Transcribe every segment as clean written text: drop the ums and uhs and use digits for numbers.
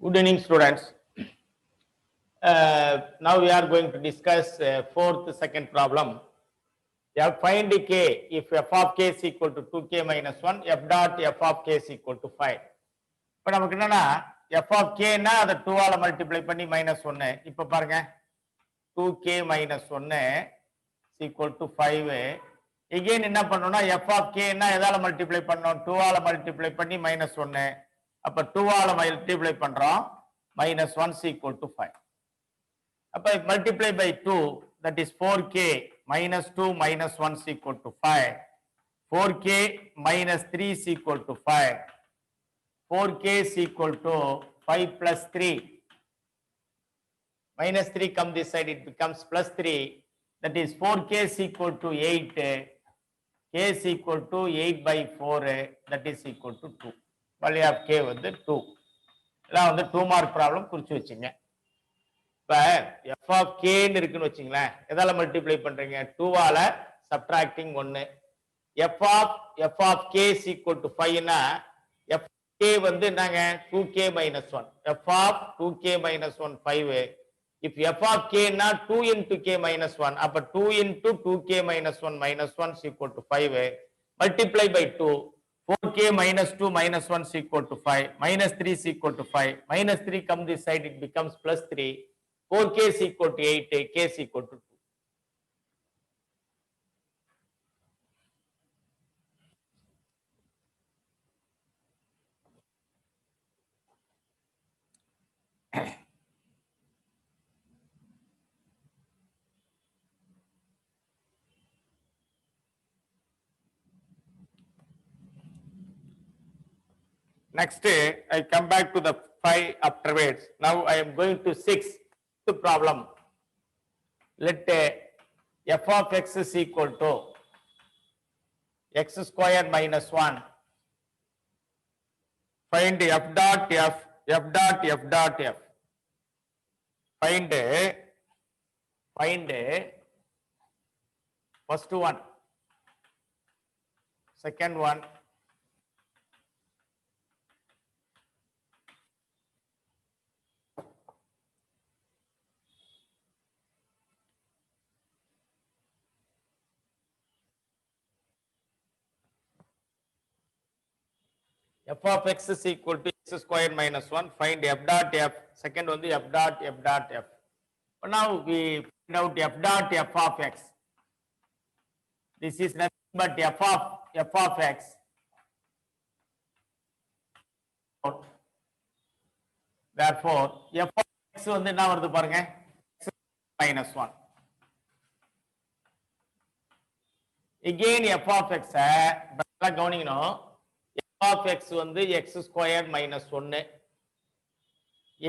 Good evening, students. Now we are going to discuss second problem. Find k if f of k is equal to 2k minus 1, f dot f of k is equal to 5. இப்போ நமக்கு என்னன்னா f of k னா அதை 2 ஆல multiply பண்ணி minus 1. இப்போ பாருங்க 2k minus 1 is equal to 5. Again என்ன பண்ணணும்னா f of k னா எதால மல்டிப்ளை பண்ணோம் 2 ஆல மல்டிப்ளை பண்ணி மைனஸ் 1. அப்ப 2 ஆல மல்டிப்ளை பண்றோம் minus 1 is equal to 5. அப்ப multiply by 2, that is 4k minus 2 minus 1 is equal to 5. 4k minus 3 is equal to 5. 4k is equal to 5 plus 3. Minus 3 come this side, it becomes plus 3. That is 4k is equal to 8. K is equal to 8 by 4. That is equal to 2. Value of k வந்து 2. எல்லாம் வந்து 2 mark problem குறிச்சு வச்சுங்க. இப்ப f of k ன்னு இருக்குன்னு வச்சுங்களேன், எதால மல்டிப்ளை பண்றீங்க 2 ஆல subtracting 1. f of k is equal to 5 னா f k வந்து என்னங்க 2k minus 1. f of 2k minus 1 5. if f of k னா 2 into k minus 1, அப்ப 2 into 2k minus 1 minus 1 is equal to 5. multiply by 2. 4k minus 2 minus 1 is equal to 5. Minus 3 is equal to 5. Minus 3 come this side, it becomes plus 3. 4k is equal to 8. K is equal to 2. Next, I come back to the 5 afterwards. Now I am going to 6th problem. Let f of x is equal to x squared minus 1. Find f dot f, f dot f dot f. Find first one, second one, f of x is equal to x squared minus 1. Find f dot f. Second one, the f dot f dot f. But now we find out f dot f of x. This is nothing but f of x. Therefore, f of x வந்து என்ன வருது பாருங்க x minus 1. Again f of x நல்லா கவனிக்கணும். f of x வந்து x squared minus 1.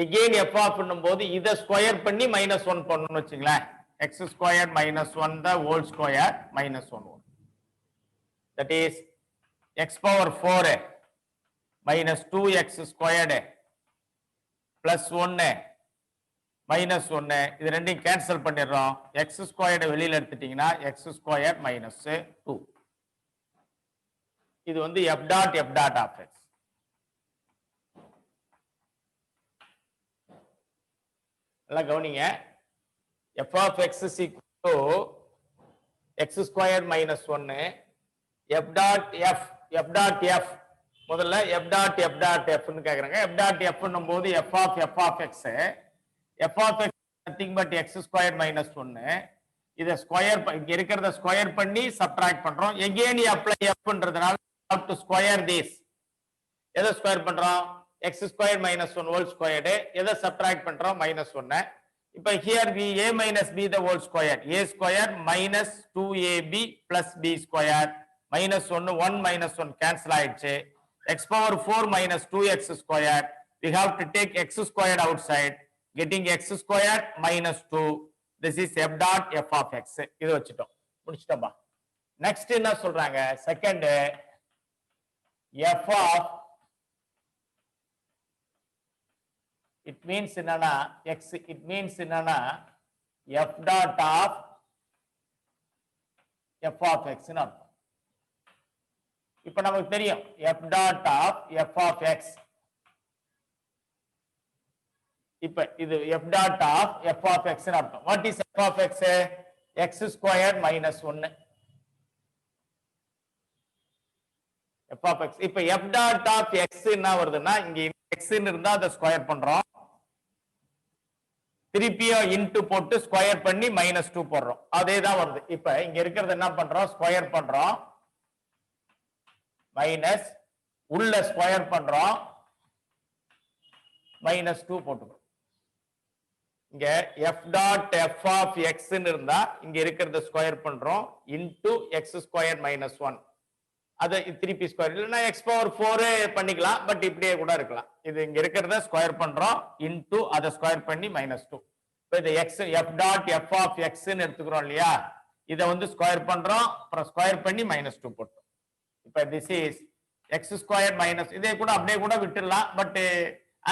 Again f of பண்ணும்போது இத square பண்ணி minus 1 பண்ணனும்னு வெச்சுங்களேன். x squared minus 1 the whole square minus 1. That is x power 4 minus 2x squared plus 1 minus 1. இது ரெண்டையும் cancel பண்ணிடுறோம். x squared வெளியில எடுத்துட்டீங்கன்னா x squared minus 2. இது வந்து f dot of x. எல்லாம் கவனிங்க. f of x is equal to x squared minus 1. f dot f முதல்ல f dot f ன்னு கேக்குறாங்க. f dot f ன்னும்போது f of x nothing but x squared minus 1. இத square இங்க இருக்கிறத square பண்ணி subtract பண்றோம். again apply f ன்றதனால have to square this. எதை square பண்றோம் x squared minus 1 whole squared. எதை சப்ட்ராக்ட் பண்றோம் minus 1. இப்ப here we a minus b the whole square. a square minus 2ab plus b square minus 1 minus 1 cancel ஆயிடுச்சு. x power 4 minus 2x square. We have to take x squared outside, getting x squared minus 2. This is f dot f of x. இது வச்சிட்டோம். முடிச்சிட்டோம்பா. Next என்ன சொல்றாங்க second f of it means என்னன்னா x it means என்னன்னா f dot of f of x ன்னு அர்த்தம். இப்போ நமக்கு தெரியும் f dot of f of x இப்ப இது f dot of f of x ன்னு அர்த்தம். What is f of x? x squared minus 1. f of x. இப்ப f dot of x என்ன வருதுன்னா இங்க x ன்னு இருந்தா அதை ஸ்கொயர் பண்றோம். திருப்பியும் இன்டு போட்டு ஸ்கொயர் பண்ணி -2 போடுறோம். அதே தான் வருது. இப்ப இங்க இருக்கிறது என்ன பண்றோம்? ஸ்கொயர் பண்றோம். மைனஸ் உள்ள ஸ்கொயர் பண்றோம். -2 போட்டுக்கிறோம். இங்க f dot f of x ன்னு இருந்தா இங்க இருக்கிறத ஸ்கொயர் பண்றோம் இன்டு x ஸ்கொயர் -1. அதை திருப்பி ஸ்கொயர் இல்லைன்னா x பவர் 4 பண்ணிக்கலாம். பட் இப்படியே கூட இருக்கலாம். இது இங்க இருக்கிறத ஸ்கொயர் பண்றோம் இன்டு அதை ஸ்கொயர் பண்ணி -2. இப்போ இது x f dot f of x ன்னு எடுத்துக்கிறோம் இல்லையா? இதை வந்து ஸ்கொயர் பண்றோம், அப்புறம் ஸ்கொயர் பண்ணி -2 போட்டோம். இப்போ this is x square minus, இதே கூட அப்படியே கூட விட்டுடலாம். பட்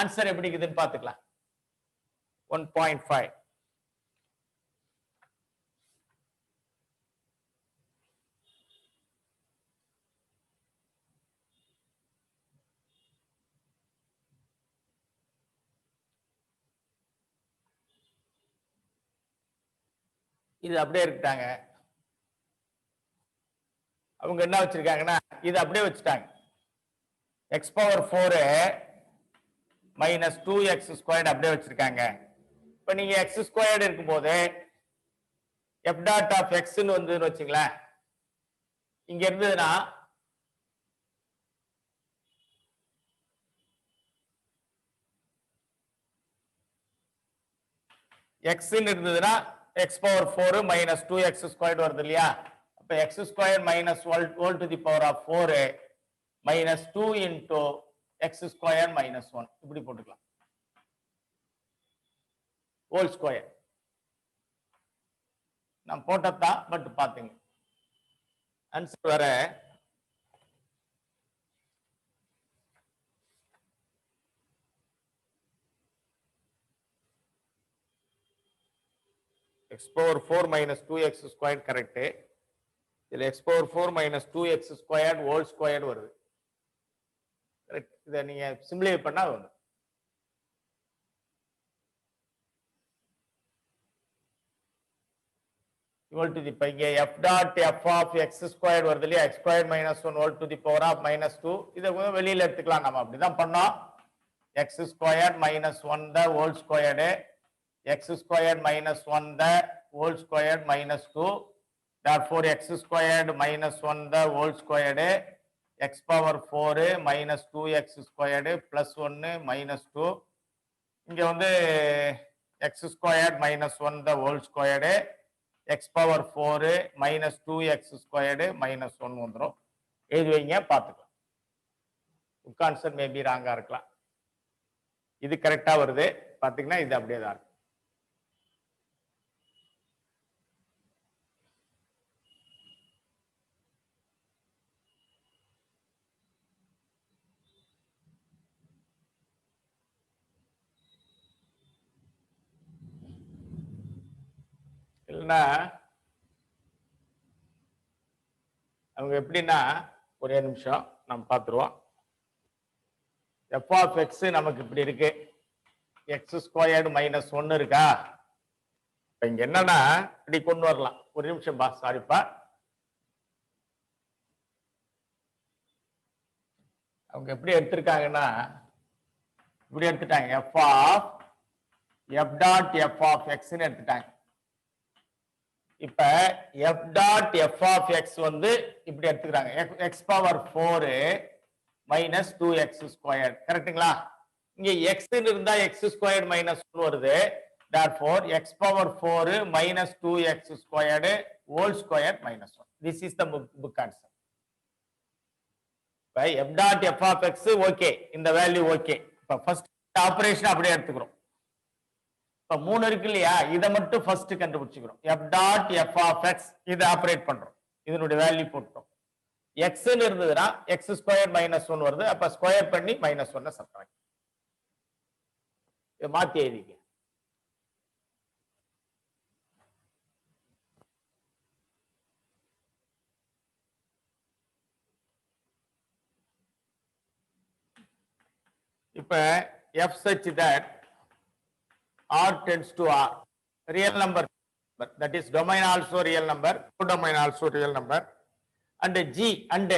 ஆன்சர் எப்படி இருக்குதுன்னு பார்த்துக்கலாம். 1.5. இது அப்படியே இருக்காங்க. அவங்க என்ன வச்சிருக்காங்கன்னா இது அப்படியே வச்சுட்டாங்க. x பவர் 4 -2x ஸ்கொயர்ட் அப்படியே வச்சிருக்காங்க. இப்ப நீங்க x ஸ்கொயர்ட் இருக்கும்போது f டாட் ஆஃப் x ன்னு வந்துன்னு வச்சுங்களேன். இங்க இருந்ததுன்னா x ன்னு இருந்ததுன்னா x பவர் 4 -2x ஸ்கொயர்ட் வருது இல்லையா? அப்ப x square minus whole to the power of 4 -2 into x square -1 இப்படி போட்டுக்கலாம். ஹோல் ஸ்கொயர் நான் போட்டதான். பட் பாத்துங்க ஆன்சர் வர x power 4 minus 2x squared correct. இதுல x power 4 minus 2x squared whole squared வருது. கரெக்ட். இதை நீங்க சிம்பிளிஃபை பண்ணா வரும். equal to the இங்க f dot f of x squared வருது இல்லையா? x squared minus 1 whole to the power of -2. இதை வெளியில எடுத்துக்கலாம். நம்ம அப்படிதான் பண்ணோம். x squared minus 1 the whole squared, x squared minus 1 the whole squared -2. Therefore x squared minus 1 the whole squared, x power 4 minus 2x squared plus 1 -2. இங்க வந்து x squared minus 1 the whole squared, x power 4 minus 2x squared minus 1 வந்துரும். எழுதி வைங்க, பார்த்துக்கலாம். Answer maybe ராங்கா இருக்கலாம். இது கரெக்டா வருது பாத்தீங்கன்னா இது அப்படியே தான் இருக்கு. இல்லைன்னா அவங்க எப்படின்னா ஒரே நிமிஷம் நம்ம பார்த்துருவோம். f of x நமக்கு இப்படி இருக்கு. x ஸ்கொயர்டு -1 இருக்கா? இப்ப இங்க என்னன்னா இப்படி கொண்டு வரலாம். ஒரு நிமிஷம் பா, சாரிப்பா. அவங்க எப்படி எடுத்திருக்காங்கன்னா இப்படி எடுத்துட்டாங்க. f dot f of x ன்னு எடுத்துட்டாங்க. இப்ப f dot f of x வந்து இப்படி எடுத்துக்கிறாங்க. x power 4 minus 2x square. கரெக்ட்டுங்களா? இங்க x ன்னு இருந்தா x ஸ்கொயர் -1 வருது. therefore x power 4 minus 2x squared whole square minus 1. This is the book answer. By f dot f of x okay, இந்த value okay. இப்ப first operation அப்படியே எடுத்துக்கிறோம். இப்ப 3 இருக்கு இல்லையா? இதை மட்டும் ஃபர்ஸ்ட் கண்டுபிடிச்சுக்கிறோம். f dot f of x இதை ஆபரேட் பண்றோம். இதனுடைய வேல்யூ போட்டோம். x ன்னு இருந்ததுன்னா x ஸ்கொயர் -1 வருது. அப்ப ஸ்கொயர் பண்ணி -1 சப்ட்ராக்ட். இதை மாத்தி எழுதிக்க. இப்ப f such that R tends to R. Real number, that is domain also real number, codomain also real number. And G and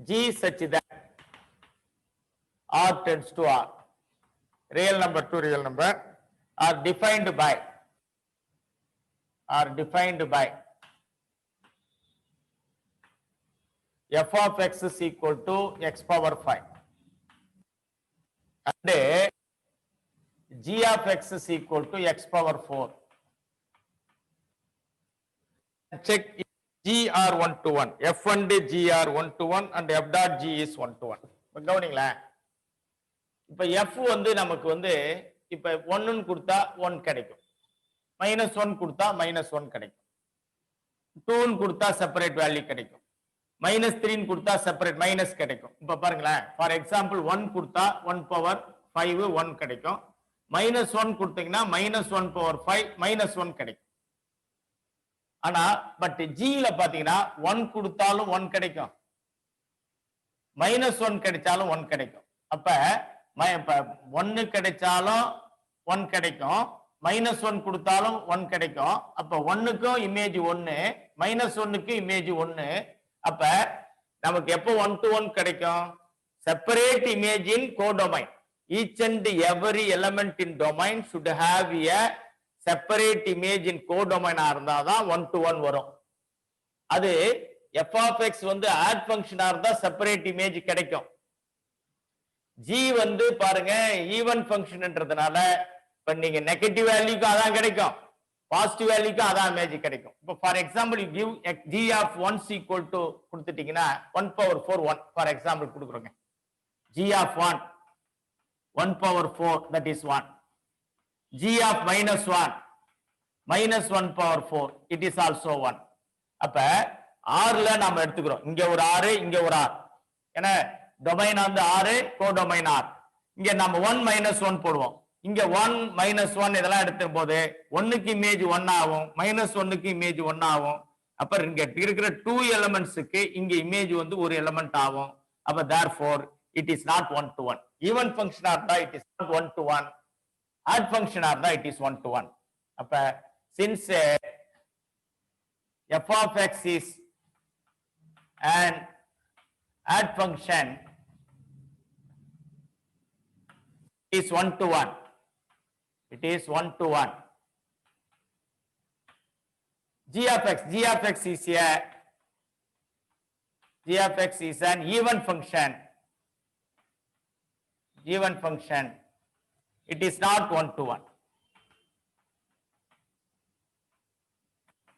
G such that R tends to R. Real number to real number are defined by f of x is equal to x power 5 and g of x is equal to x power 4. Check if g are 1 to 1, f and g are 1 to 1 and f dot g is 1 to 1. கவனிங்களா, இப்ப f வந்து நமக்கு வந்து இப்ப 1 ன்னு கொடுத்தா 1 கிடைக்கும், -1 கொடுத்தா -1 கிடைக்கும், 2 ன்னு கொடுத்தா செப்பரேட் வேல்யூ கிடைக்கும், -3 ன்னு கொடுத்தா செப்பரேட் மைனஸ் கிடைக்கும். இப்ப பாருங்களேன், ஃபார் எக்ஸாம்பிள் 1 கொடுத்தா 1 பவர் 5 1 கிடைக்கும், -1 கொடுத்தீங்கன்னா -1 பவர் 5 -1 கிடைக்கும். ஆனா பட் ஜில பாத்தீங்கன்னா 1 கொடுத்தாலும் 1 கிடைக்கும், -1 கிடைச்சாலும் 1 கிடைக்கும். அப்ப 1 கிடைச்சாலும் 1 கிடைக்கும், -1 கொடுத்தாலும் 1 கிடைக்கும். அப்ப 1க்கும் இமேஜ் 1, -1க்கும் இமேஜ் 1. அப்ப நமக்கு எப்போ 1 to 1 கிடைக்கும்? Separate image in codomain. Each and every element in domain should have a separate image in codomain இருந்தாதான் 1 to 1 வரும். அது f of x வந்து add function இருந்தா செப்பரேட் இமேஜ் கிடைக்கும். g வந்து பாருங்க ஈவன் ஃபங்க்ஷன்ன்றதுனால இப்ப நீங்க நெகட்டிவ் வேல்யூக்கு அதான் கிடைக்கும், பாசிட்டிவ் வேல்யூக்கு அதான் இமேஜ் கிடைக்கும். இப்போ for example you give g of 1 equal to கொடுத்துட்டீங்கன்னா 1 power 4 1 ஃபார் எக்ஸாம்பிள் கொடுக்குறோங்க. g of 1 1 power 4 that is 1. g of -1 -1 power 4 it is also 1. அப்ப rல நாம எடுத்துக்கிறோம், இங்க ஒரு r இங்க ஒரு r, ஏன்னா டொமைன் வந்து r கோடொமைன் r. இங்க நம்ம 1 -1 போடுவோம், இங்க 1 -1 இதெல்லாம் எடுத்த போது 1க்கு இமேஜ் 1 ஆகும், -1க்கு இமேஜ் 1 ஆகும். அப்ப இங்க இருக்கிற 2 எலிமெண்ட்ஸ்க்கு இங்க இமேஜ் வந்து ஒரு எலிமெண்ட் ஆகும். அப்ப therefore it is not 1 to 1. Even function இருந்தா it is not 1 to 1, odd function இருந்தா it is 1 to 1. அப்ப since f of x is an odd function, is 1 to 1. It is 1 to 1. G of x is an even function. It is not 1 to 1.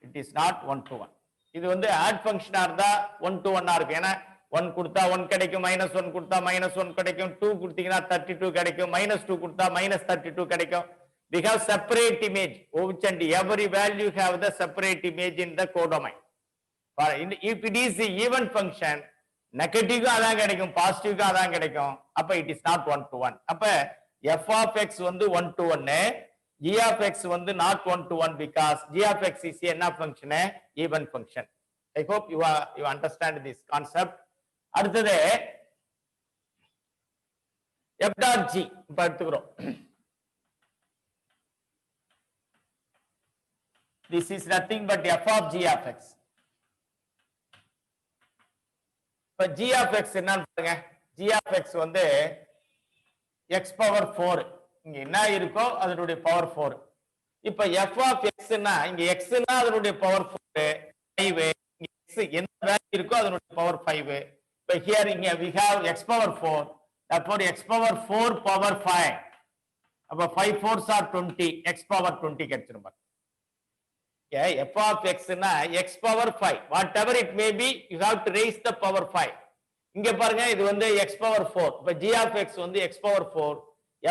It is not 1 to 1. இது வந்து add ஃபங்க்ஷனா இருந்தா 1 to 1 இருக்கு. ஏன்னா 1 கொடுத்தா 1 கிடைக்கும், -1 கொடுத்தா -1 கிடைக்கும், 2 கொடுத்தீங்கன்னா 32 கிடைக்கும், -2 கொடுத்தா -32 கிடைக்கும். We have separate image, which and every value have the separate image in the codomain. If it is the even function, negative அதான் கிடைக்கும், பாசிட்டிவ் அதான் கிடைக்கும். அப்ப இட் இஸ் நாட் 1 to 1. அப்ப f of x வந்து 1 to 1, g of x வந்து not 1 to 1 because g of x is என்ன function, even function. I hope you understand this concept. அடுத்தது f dot g இப்ப எடுத்துக்கிறோம். This is nothing but f of g of x. இப்ப g of x என்னன்னு பாருங்க, g of x வந்து x power 4, இங்க என்ன இருக்கோ அதனுடைய பவர் 4. இப்ப f of x னா இங்க x னா அதனுடைய பவர் 4 5, இங்க x என்ன வேல்யூ இருக்கோ அதனுடைய பவர் 5. இப்ப here இங்க we have x power 4, therefore x power 4 power 5. அப்ப 5 4s are 20, x power 20 கிடைச்சிரும் பாருங்க. f of x னா x power 5, whatever it may be, you have to raise the power 5. இங்க பாருங்க இது வந்து x power 4. இப்ப g of x வந்து x power 4.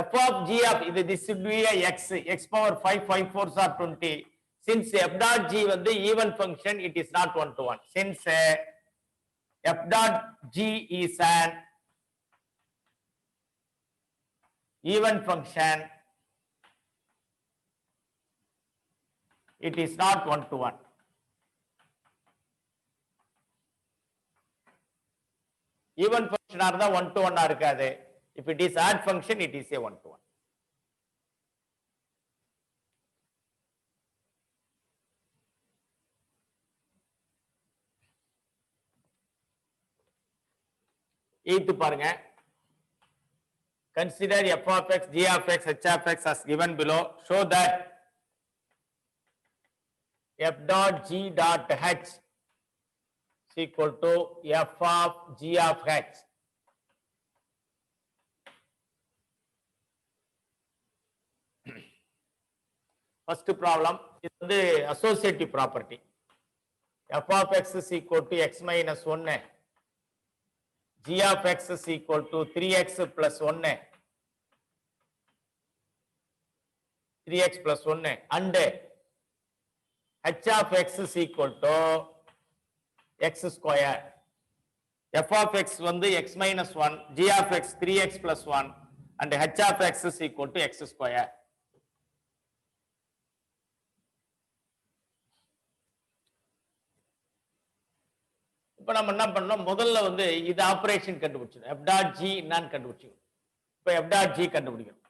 f of g of this should be a x power 5, 5 4s are 20. Since f dot g வந்து even function, it is not 1 to 1. Since f dot g is an even function, it is not 1 to 1. Even function இருந்தா 1 to 1 இருக்காது. If it is odd function, it is a one-to-one. Eighth பாருங்க. Consider f of x, g of x, h of x as given below. Show that f dot g dot h is equal to f of g of h. First problem is the associative property. F of x is equal to x minus 1. G of x is equal to 3x plus 1. 3x plus 1 and h of x is equal to x square. F of x வந்து x minus 1, g of x 3x plus 1 and h of x is equal to x square. இப்போ நம்ம என்ன பண்ணோம், முதல்ல வந்து இது operation கண்டுபிடிச்சோம். f dot g என்னன்னு கண்டுபிடிச்சோம். இப்போ f dot g கண்டுபிடிக்கணும்.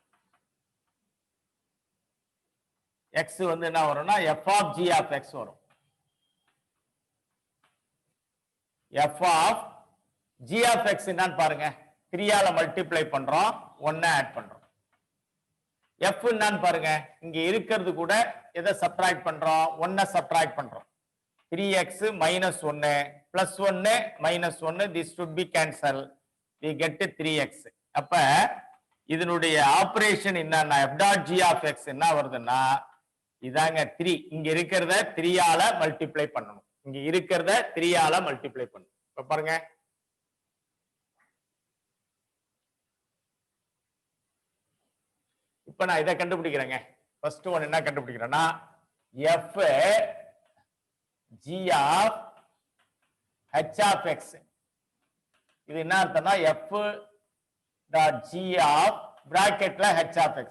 x வந்து என்ன வரும்னா f of g of x வரும். f of g of x என்னன்னு பாருங்க, 3 ஆல மல்டிப்ளை பண்றோம், 1 ஆட் பண்றோம். f என்னன்னு பாருங்க, இங்க இருக்கிறது கூட எதை சப்ட்ராக்ட் பண்றோம், 1 சப்ட்ராக்ட் பண்றோம். 3x minus 1 plus 1 minus 1, this should be cancel, we get 3x. அப்ப இதனுடைய ஆபரேஷன் என்னன்னா f dot g of x என்ன வருதுன்னா இதாங்க 3. இங்க இருக்கிறத 3 ஆல மல்டிப்ளை பண்ணணும். இங்க இருக்கிறத 3 ஆல மல்டிப்ளை பண்ணணும். இப்ப பாருங்க, இப்ப நான் இதை கண்டுபிடிக்கிறேங்க. ஃபர்ஸ்ட் ஒன் என்ன கண்டுபிடிக்கிறேன்னா f g of h of x. இது என்ன அர்த்தம்னா f dot g of bracketல h of x.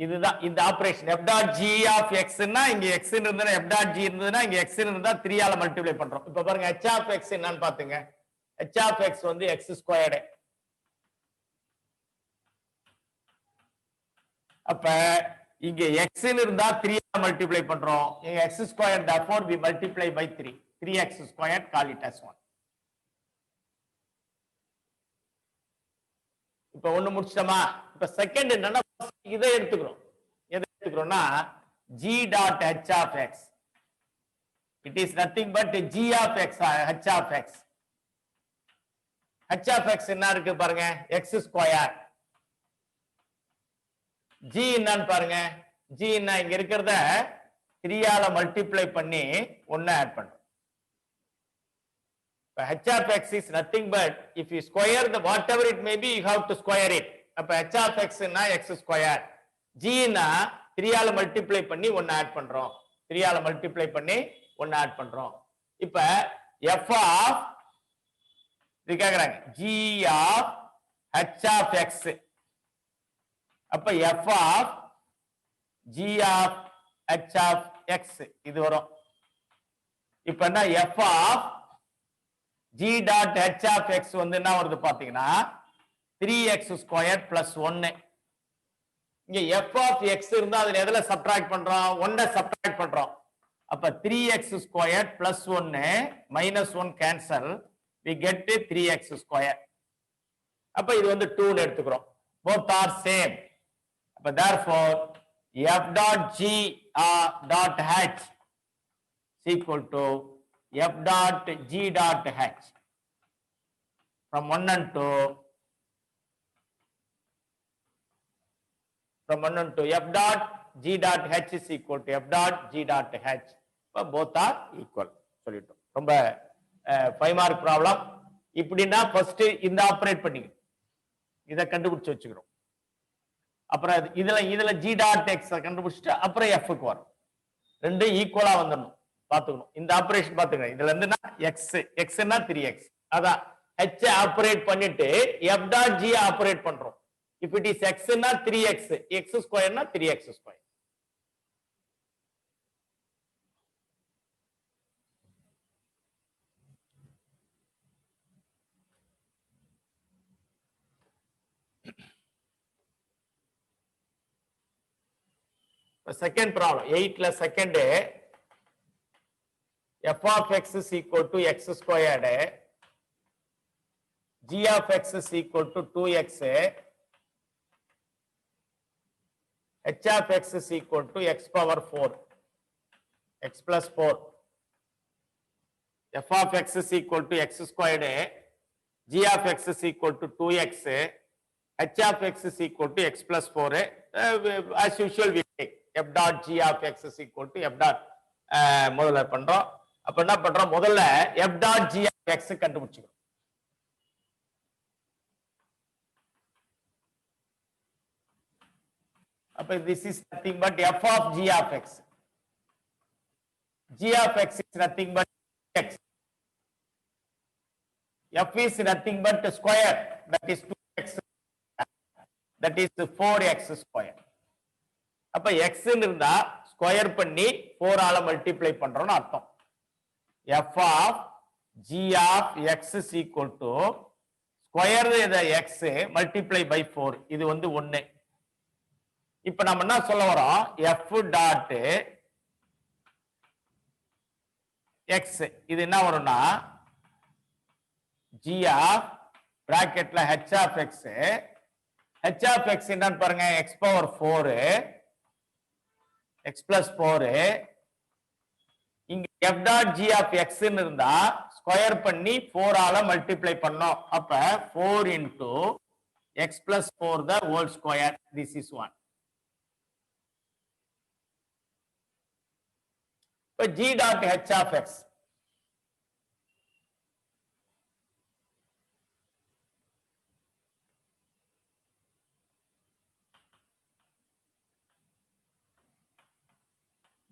இதுதான் இந்த operation. f dot g of x ன்னா இங்க x இருந்ததுன்னா f dot g இருந்ததுன்னா இங்க x இருந்தா 3 ஆல மல்டிப்ளை பண்றோம். இப்ப பாருங்க h of x என்னன்னு பாத்துங்க. h of x வந்து x ஸ்கொயர்டு. அப்ப இங்க x இருந்தா 3 ஆல மல்டிப்ளை பண்றோம். இங்க x squared, therefore we multiply by 3. 3x squared, call it as 1. இப்ப ஒண்ணு முடிச்சிட்டோமா? இப்ப செகண்ட் என்னன்னா இதை எடுத்துக்கிறோம். எதை எடுத்துக்கிறோம்னா g dot h of x. It is nothing but g of x, h of x. h of x என்ன இருக்கு பாருங்க, x ஸ்கொயர். g என்னன்னு பாருங்க, g என்ன இங்க இருக்கிறத 3 ஆல மல்டிப்ளை பண்ணி 1 ஆட் பண்றோம். h of x is nothing but if you square the whatever it may be, you have to square it. அப்ப h of x னா x ஸ்கொயர், g னா 3 ஆல மல்டிப்ளை பண்ணி 1 ஆட் பண்றோம். 3 ஆல மல்டிப்ளை பண்ணி 1 ஆட் பண்றோம். இப்ப f of இது கேக்குறாங்க g of h of x. அப்ப f of g of h of x இது வரும். இப்ப என்ன f of g dot h of x வந்து என்ன வருது பாத்தீங்கன்னா 3x squared plus 1. இங்க f of x இருந்தா அதுல எதுல சப்ட்ராக்ட் பண்றோம், 1 சப்ட்ராக்ட் பண்றோம். அப்ப 3x squared plus 1 minus 1 cancel, we get 3x squared. அப்ப இது வந்து 2 ன்னு எடுத்துக்கிறோம். both are same. அப்ப therefore f dot g dot h is equal to f dot g dot h from 1 and 2, from 1 and 2, f dot g dot h is equal to f dot g dot h. both are equal சொல்லிட்டோம். ரொம்ப 5 mark problem. இப்படின்னா first இந்த operate பண்ணி இதை கண்டுபிடிச்சு வச்சுக்கிறோம். அப்புறம் இதுல g dot x கண்டுபிடிச்சிட்டு அப்புறம் f க்கு வரும். ரெண்டு ஈக்குவலா வந்துடணும் பாத்துக்கணும். இந்த ஆபரேஷன் பாத்துக்கணும். இதுல இருந்துன்னா x ன்னா 3x, அதான் h ஆபரேட் பண்ணிட்டு f dot g ஆபரேட் பண்றோம். if it is x ன்னா 3x, x ஸ்கொயர் ன்னா 3x square. second problem 8 la second f of x is equal to x squared, g of x is equal to 2x, h of x is equal to x power 4, x plus 4. f of x is equal to x squared, g of x is equal to 2x, h of x is equal to x plus 4. As usual we take f dot g of x is equal to f dot முதல்ல பண்றோம். அப்ப என்ன பண்றோம், முதல்ல f dot g of x கண்டுபிடிச்சுக்கிறோம். அப்ப this is nothing but f of g of x. G of x is nothing but x. F is nothing but square, that is 2x, that is 4x square. அப்ப x இருந்தா square பண்ணி 4 ஆல multiply பண்றோம்னு அர்த்தம். f of g of x is equal to square x multiply by 4, இது வந்து 1. இப்ப நம்ம என்ன சொல்ல வரோம், f டாட் x இது என்ன வரும்னா g of bracketல h of x, h of x என்னன்னு பாருங்க, x power 4, x plus 4. இங்க f dot g of x ன்னு இருந்தா ஸ்கொயர் பண்ணி 4 ஆல மல்டிப்ளை பண்ணோம். அப்ப 4 into x plus 4 the whole square, this is 1. இப்ப g dot h of x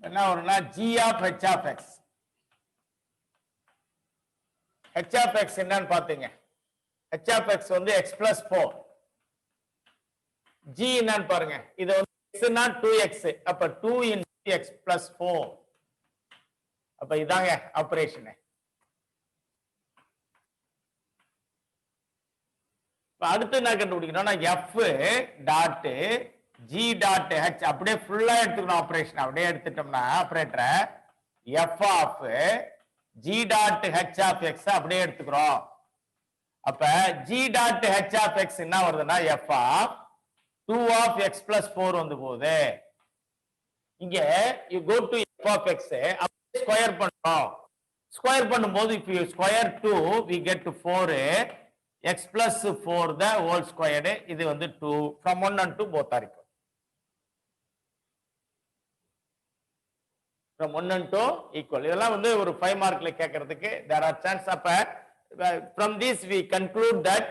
என்ன வரும்னா g of h of x. h of x என்னன்னு பாத்தீங்க, h of x வந்து x plus 4. g என்னன்னு பாருங்க, இது வந்து x னா 2x, அப்ப 2 into x plus 4. அப்ப இதாங்க ஆபரேஷன். அடுத்து என்ன கண்டுபிடிக்கணும்னா f dot g dot h அப்படியே ஃபுல்லா எடுத்துக்கணும். ஆபரேஷன் அப்படியே எடுத்துட்டோம்னா operator f of g dot h of x அப்படியே எடுத்துக்கிறோம். அப்ப g dot h of x என்ன வருதுன்னா f of 2 of x plus 4 வந்து போகுது. இங்க you go to f of x அப்படியே ஸ்கொயர் பண்றோம். ஸ்கொயர் பண்ணும்போது if you square 2 we get to 4, x plus 4 the whole squared, இது வந்து 2. from 1 and 2 both are equal. from 1 and 2 equal. இதெல்லாம் வந்து ஒரு 5 மார்க்ல கேட்கிறதுக்கு there are chance. அப்ப from this we conclude that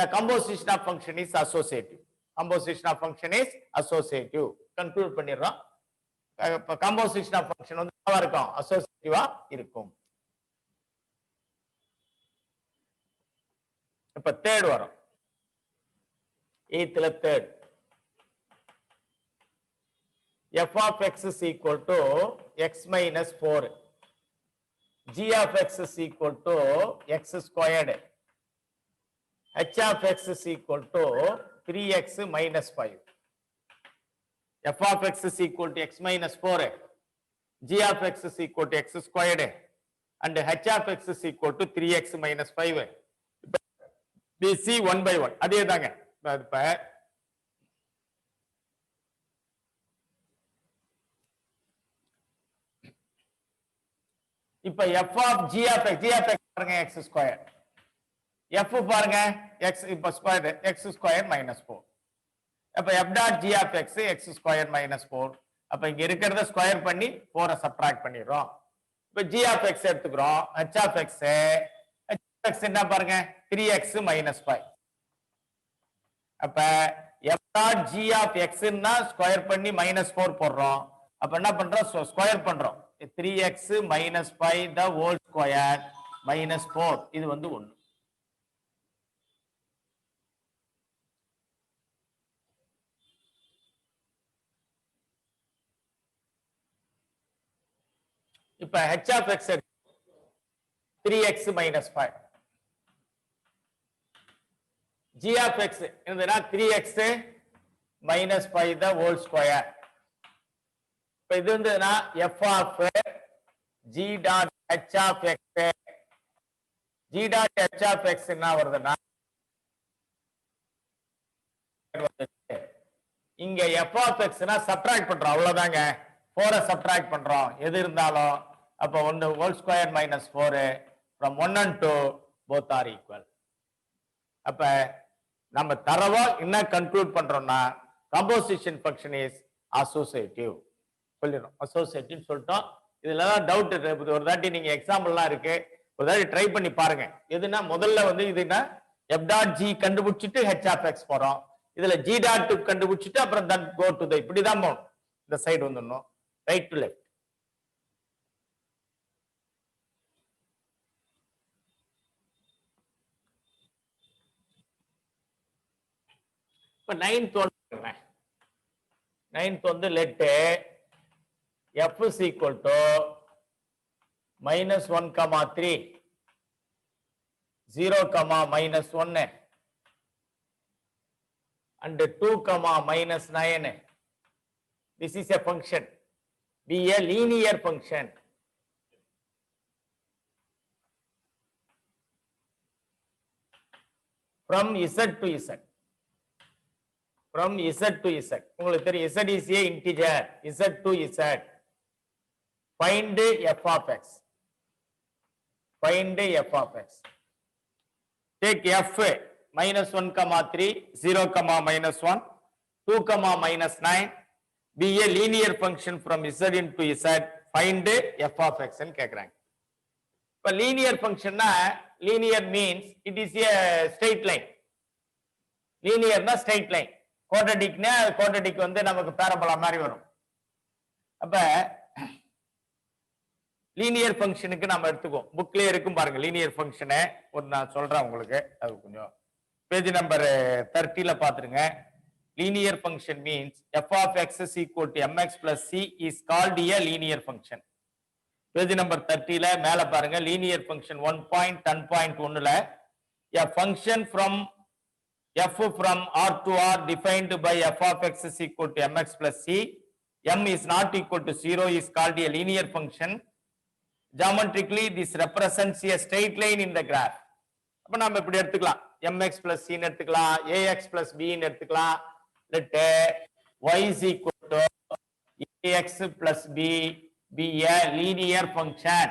the composition of function is associative. composition of function is associative. conclude பண்ணிடுறோம். composition of function வந்து என்னவா இருக்கும், associative-ஆ இருக்கும். இப்ப தேர்ட் வரும், 8th ல third. f of x is equal to x minus 4, g of x is equal to x squared, h of x is equal to 3x minus 5. f of x is equal to x minus 4, g of x is equal to x squared, and h of x is equal to 3x minus 5. we see one by one. அதே தாங்க. இப்ப f of g of x பாருங்க x square, f பாருங்க x இப்ப square x square minus 4. அப்ப f dot g of x x square minus 4. அப்ப இங்க இருக்கிறத ஸ்கொயர் பண்ணி 4 சப்ட்ராக்ட் பண்ணிடுறோம். இப்ப g of x எடுத்துக்கிறோம், h of x என்ன பாருங்க 3x minus 5. அப்ப f dot g of x ன்னா ஸ்கொயர் பண்ணி -4 போடுறோம். அப்ப என்ன பண்றோம், ஸ்கொயர் பண்றோம். 3x minus 5 the whole square minus 4, இது வந்து 1. இப்ப h of x 3x minus 5, g of x என்னதுன்னா 3x minus 5 the whole square. இப்ப இது வந்துன்னா f of g dot h of x g dot h of x என்ன வருதுன்னா இங்க f of x னா சப்ட்ராக்ட் பண்றோம் அவ்வளவுதாங்க 4 சப்ட்ராக்ட் பண்றோம் எது இருந்தாலும் அப்ப 1 whole square minus 4 from 1 and 2 both are equal அப்ப நம்ம தரவா என்ன கன்க்ளூட் பண்றோம்னா composition function is associative சொல்லிரோம் associative சொல்லிட்டோம் இதுல தான் டவுட் இருக்கு ஒரு தாட்டி நீங்க எக்ஸாம்பிள்லாம் இருக்கு ஒரு தாட்டி ட்ரை பண்ணி பாருங்க எதுனா முதல்ல வந்து இதுனா f dot g கண்டுபிடிச்சிட்டு h of x போறோம் இதுல g dot கண்டுபிடிச்சிட்டு அப்புறம் then go to the இப்படி தான் போணும் இந்த சைடு வந்துடணும் ரைட் டு லெஃப்ட் இப்ப 9th வந்து let f is equal to minus 1 comma 3 0 comma minus 1 and 2 comma minus 9 this is a function be a linear function from z to z from z to z உங்களுக்கு தெரியும் z is a integer z to z find f of x find f of x take f minus 1 comma 3 0 comma minus 1 2 comma minus 9 be a linear function from z into z find f of x ன்னு கேக்குறாங்க இப்ப linear function னா linear means it is a straight line linear னா straight line quadratic னா quadratic வந்து நமக்கு parabola மாதிரி வரும் அப்ப லீனியர் ஃபங்க்ஷனுக்கு நம்ம எடுத்துக்கோம் புக்லயே இருக்கும் பாருங்க லீனியர் ஃபங்க்ஷனை ஒரு நான் சொல்றேன் உங்களுக்கு அது கொஞ்சம் பேஜ் நம்பர் 30ல பாத்துருங்க linear function means f of x is equal to mx plus c is called a linear function page number 30ல மேல பாருங்க லீனியர் ஃபங்க்ஷன் 1.10.1ல a function from f from r to r defined by f of x is equal to mx plus c m is not equal to 0 is called a linear function geometrically this represents a straight line in the graph அப்ப நாம இப்படி எடுத்துக்கலாம் mx plus c ன்னு எடுத்துக்கலாம் ax plus b ன்னு எடுத்துக்கலாம் let y is equal to ax plus b be a linear function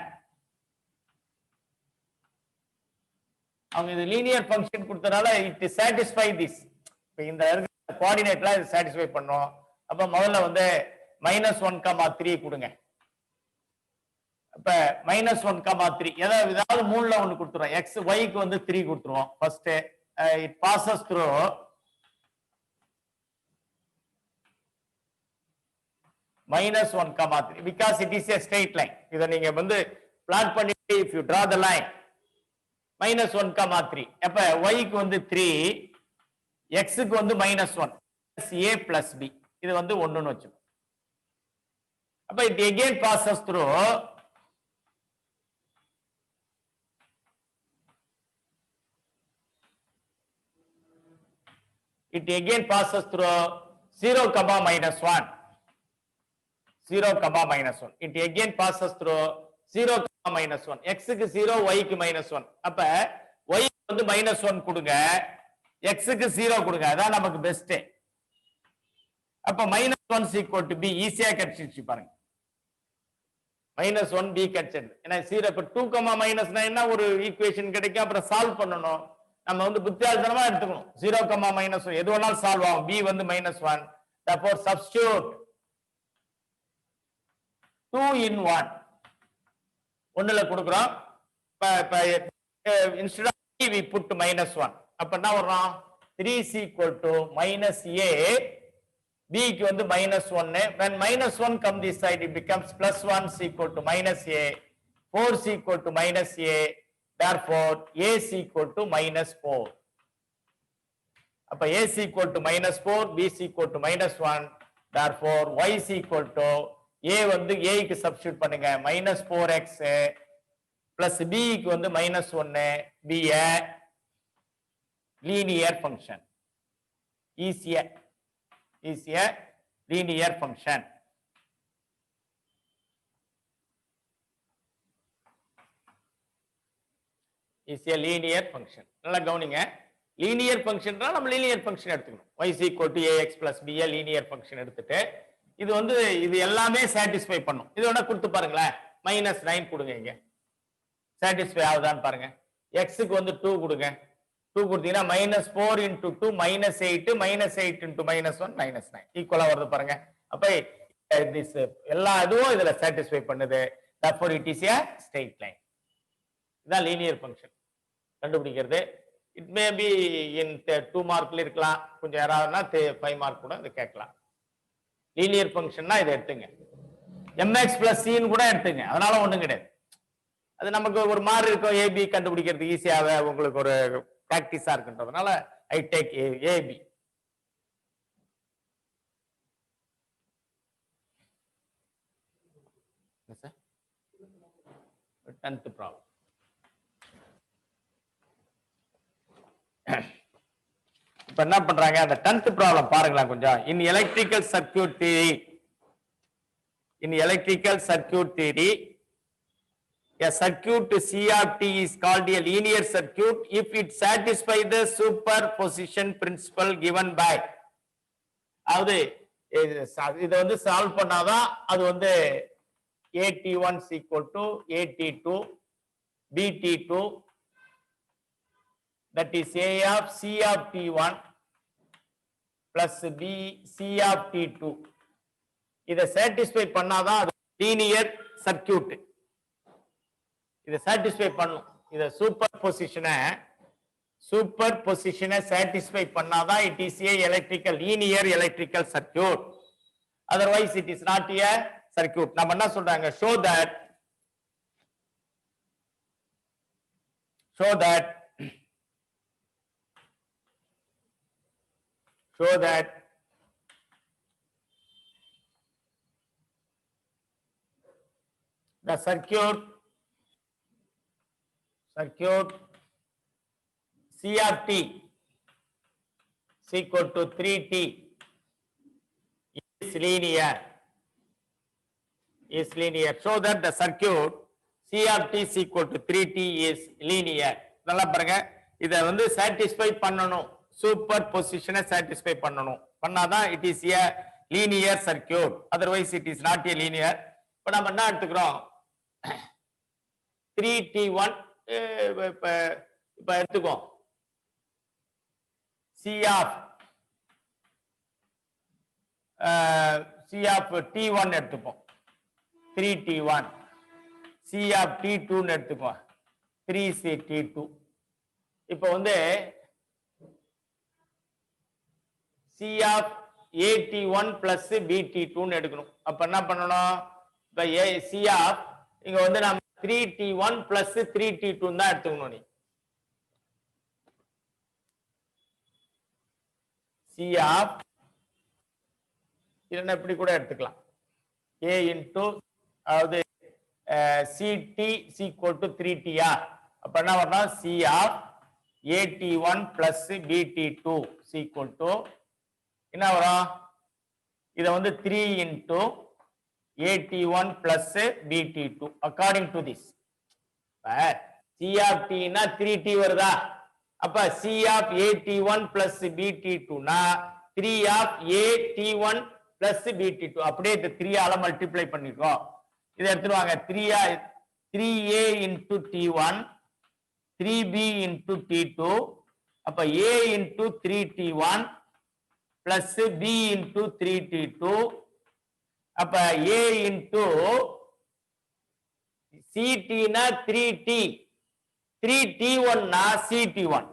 அவங்க இது linear function கொடுத்தனால it satisfy this இப்ப இந்த கோஆர்டினேட்ல இது satisfy பண்ணோம் அப்ப முதல்ல வந்து -1, 3 கொடுங்க அப்ப -1, 3 ஏதாவது மூணுல ஒன்னு கொடுத்துறோம் x y க்கு வந்து 3 கொடுத்துருவோம் first it passes through -1, 3 because it is a straight line இத நீங்க வந்து பிளாட் பண்ணிட்டு if you draw the line -1, 3 அப்ப y க்கு வந்து 3 x க்கு வந்து -1 a plus b இது வந்து 1 ன்னு வெச்சுக்கோ அப்ப it again passes through it again passes through 0, -1 0, -1 it again passes through 0, -1 x க்கு 0 y க்கு -1 அப்ப y வந்து -1 கொடுங்க x க்கு 0 கொடுங்க அதான் நமக்கு பெஸ்ட் அப்ப -1 is equal to b ஈஸியா கிடைச்சிச்சு பாருங்க -1 b கிடைச்சது ஏன்னா 0 இப்ப 2, -9 னா ஒரு ஈக்குவேஷன் கிடைக்கும் அப்புறம் சால்வ் பண்ணனும் நம்ம வந்து புத்தியால்தனமா எடுத்துக்கணும் 0, -1 எது வேணாலும் சால்வ் ஆகும் b வந்து -1 therefore substitute 2 in 1 ஒண்ணுல கொடுக்கிறோம் instead of b we put -1 அப்ப என்ன வரும் 3 is equal to -a b க்கு வந்து -1 when -1 come this side it becomes +1 is equal to -a 4 is equal to -a therefore a is equal to -4 அப்ப a is equal to -4 b is equal to -1 therefore y is equal to a வந்து a க்கு substitute பண்ணுங்க -4x plus b க்கு வந்து -1 be a linear function is a linear function is a linear function. நல்லா கவனிங்க. Linear ஃபங்க்ஷன்னா நம்ம linear function எடுத்துக்கணும். y is equal to ax plus b a linear function எடுத்துட்டு இது வந்து இது எல்லாமே சாட்டிஸ்ஃபை பண்ணும். இதோட கொடுத்து பாருங்களேன். -9 கொடுங்க இங்க. சாட்டிஸ்ஃபை ஆகுதான்னு பாருங்க. x க்கு வந்து 2 கொடுங்க. 2 கொடுத்தீங்கன்னா -4 into 2 -8 -8 into -1 -9 ஈக்குவலா வருது பாருங்க. அப்ப this எல்லா இதுவும் இதுல சாட்டிஸ்ஃபை பண்ணுது. therefore it is a straight line. இதான் லீனியர் ஃபங்க்ஷன் கண்டுபிடிக்கிறது. இட் மே பி இன் 2 மார்க்ல இருக்கலாம், கொஞ்சம் யாராவதுனா 5 மார்க் கூட இது கேட்கலாம். லீனியர் ஃபங்க்ஷன்னா இதை எடுத்துங்க. mx plus c கூட எடுத்துங்க, அதனால ஒண்ணும் கிடையாது. அது நமக்கு ஒரு மாதிரி இருக்கும், ஏபி கண்டுபிடிக்கிறது ஈஸியாவே உங்களுக்கு ஒரு பிராக்டிஸா இருக்குன்றதுனால I take AB. Sir 10th problem. இப்ப என்ன பண்றாங்க, அந்த 10th ப்ராப்ளம் பாருங்களா கொஞ்சம். In electrical circuit theory a circuit C of t is called a linear circuit if it satisfies the superposition principle given by. அதாவது இதை வந்து சால்வ் பண்ணாதான் அது வந்து AT1 is equal to AT2 BT2 that is A of C of T1 plus B C of T2. இதை satisfy பண்ணாதான் அது linear circuit. இதை சாட்டிஸ்ஃபை பண்ணும். இதை சூப்பர் பொசிஷனை சாட்டிஸ்ஃபை பண்ணாதான் it is a electrical linear electrical circuit. Otherwise it is not a circuit. நம்ம என்ன சொல்றாங்க, show that the circuit C of t is equal to 3t is linear. Show that the circuit C of t is equal to 3t is linear. நல்லா பாருங்க, இதை வந்து satisfy பண்ணணும், super பொசிஷனை satisfy பண்ணணும். பண்ணாதான் it is a linear circuit. Otherwise it is not a linear. இப்போ நம்ம என்ன எடுத்துக்கிறோம், 3t1 இப்ப எடுத்துக்கோம். C of T1 எடுத்துப்போம், 3t1. C of T2 எடுத்துக்குவோம், 3C_T2. இப்ப வந்து C of AT1 plus BT2 எடுக்கணும். அப்ப என்ன பண்ணணும், இப்ப C of இங்க வந்து நம்ம 3t1 plus 3t2 தான் எடுத்துக்கணும். நீ C of இல்லைன்னா இப்படி கூட எடுத்துக்கலாம், A into அதாவது CT is equal to 3t. அப்ப என்ன வரணும், C of AT1 plus BT2 is equal to என்ன வரும், இத வந்து 3 into AT1 plus BT2 according to this. C of t na 3t வருதா, அப்ப C of AT1 plus BT2 na 3 of AT1 plus BT2. அப்படியே இந்த 3 ஆல மல்டிப்ளை பண்ணிருக்கோம். இதை எடுத்துருவாங்க, 3A into T1 3B into T2. அப்ப A into 3T1 plus B into 3T2. அப்ப A into CT na 3T, 3T1 na CT1,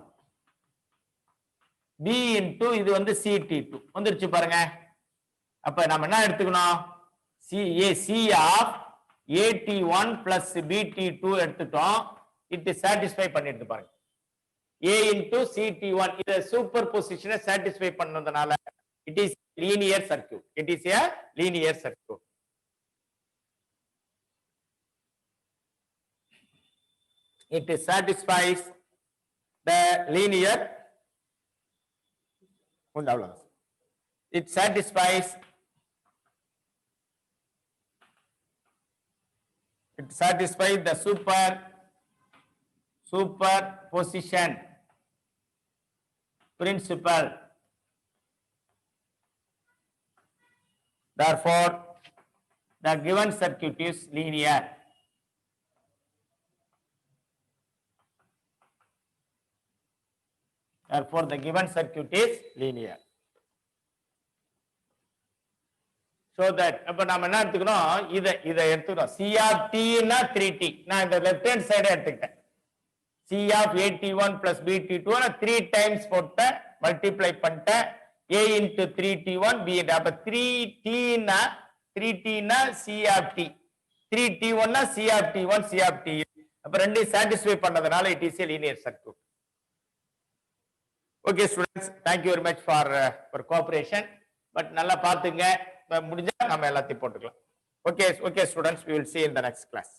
B into இது வந்து CT2 வந்துருச்சு பாருங்க. அப்ப நம்ம என்ன எடுத்துக்கணும், C of AT1 plus BT2 எடுத்துட்டோம். இட் சாட்டிஸ்ஃபை பண்ணிட்டு பாருங்க. A into CT1 இத சூப்பர் பொசிஷனை சாட்டிஸ்ஃபை பண்ணதுனால it is linear circuit. It is a linear circuit. It satisfies the linear. It satisfies the superposition principle. Therefore, the given circuit is linear. Therefore, the given circuit is linear. So that அப்ப நாம என்ன எடுத்துக்கணும், இதை எடுத்துக்கிறோம். C of t னா 3t. நான் இந்த left hand side எடுத்துக்கிட்டேன். C of AT1 plus BT2 னா 3 டைம்ஸ் போட்ட மல்டிப்ளை பண்ணிட்டேன். A into 3T1 B into அப்ப 3t னா C of t. 3T1 னா C of T1 C of T. அப்ப ரெண்டையும் சாட்டிஸ்ஃபை பண்ணதுனால it is a linear circuit. Okay students, thank you very much for cooperation. But நல்லா பாத்துங்க, முடிஞ்சா நம்ம எல்லாத்தையும் போட்டுக்கலாம். Okay students, we will see in the next class.